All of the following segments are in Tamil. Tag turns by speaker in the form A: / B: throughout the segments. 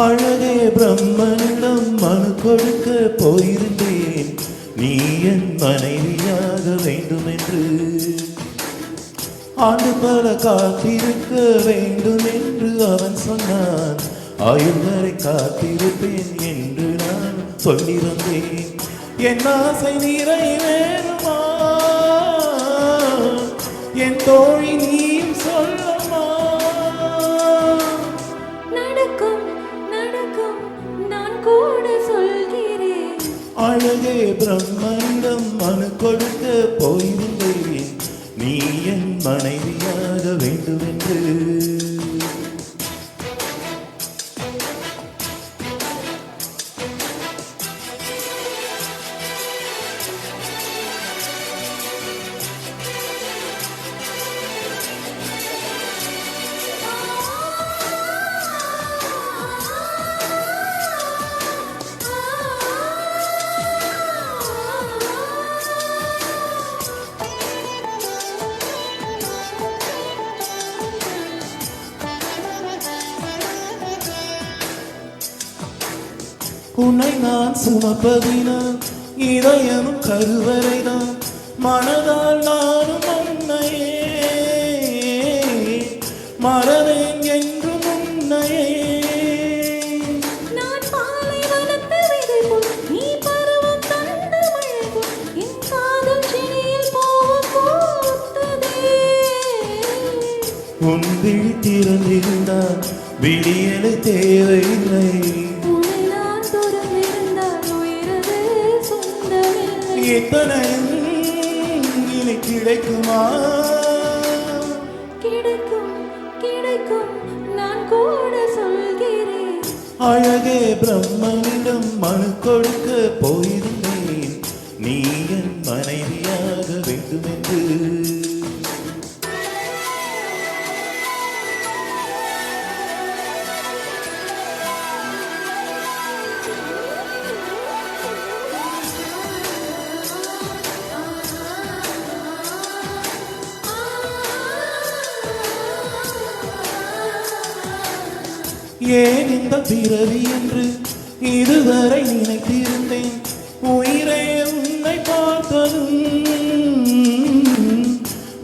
A: அழகே பிரம்மனிடம் மனு கொடுக்க போயிருந்தேன், நீ என் மனைவியாக வேண்டும் என்று. ஆண்டு பல காத்திருக்க வேண்டும் என்று அவன் சொன்னான், ஆயுள் வரை காத்திருப்பேன் என்று நான் சொல்லி வந்தேன். என் ஆசை நிறைவேறுமா என் தோழி, நீயும் சொல்லமா?
B: நடக்கும் நடக்கும், நான் கூட சொல்கிறேன்.
A: அழகே பிரம்மனிடம் மனு கொடுக்க போயிருந்தேன், நீ என் மனைவியாக வேண்டும் என்று. உன்னை நான் சுமப்பதினால் இதயமும் கருவறைதான், மனதால் நானும் உன்னையே மறவேன் என்றும் உன்னையே.
B: நான் பாலை வளர்த்த விதை போல், நீ பருவம் தந்த மழை போல், என் காதல் செடியில் பூவும் பூத்ததே.
A: உன் விழி திறந்திருந்தால் விடியலை தேவையில்லை, இத்தனையும் இனி கிடைக்குமா?
B: கிடைக்கும் கிடைக்கும், நான் கூட சொல்கிறேன்.
A: அழகே பிரம்மனிடம் மனு கொடுக்க போயிருந்தேன், நீ என் மனைவியாக வேண்டும் என்று. ஏன் இந்த பிறவி என்று இதுவரை நினைத்திருந்தேன், உயிரே உன்னை பார்த்ததும்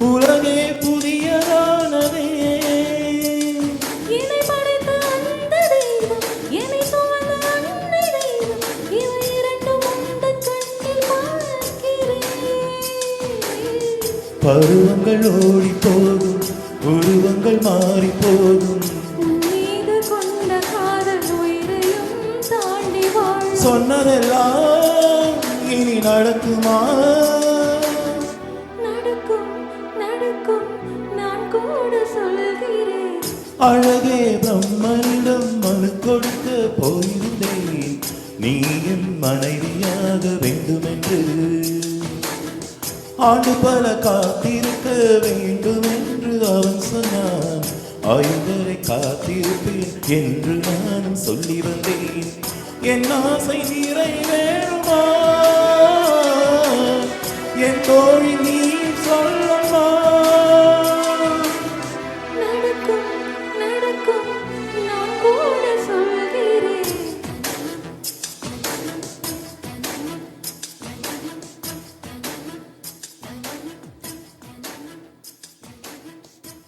A: உலகே புதியதானதே.
B: என்னை படைத்த அந்த தெய்வம், என்னை சுமந்த அன்னை தெய்வம், இவை இரண்டும் உந்தன் கண்ணில் பார்க்கிறேன்.
A: பருவங்கள் ஓடி போகும், உருவங்கள் மாறி போகும், சொன்னதெல்லாம் இனி நடக்குமா?
B: நடக்கும் நடக்கும், நான் கூட சொல்கிறேன்.
A: அழகே பிரம்மனிடம் மனு கொடுக்க போயிருந்தேன், நீ என் மனைவியாக வேண்டும் என்று. ஆண்டு பல காத்திருக்க வேண்டும் என்று அவன் சொன்னான், ஆயுள் வரை காத்திருப்பேன் என்று நானும் சொல்லி வந்தேன். என் ஆசை நிறைவேறுமா என் தோழி?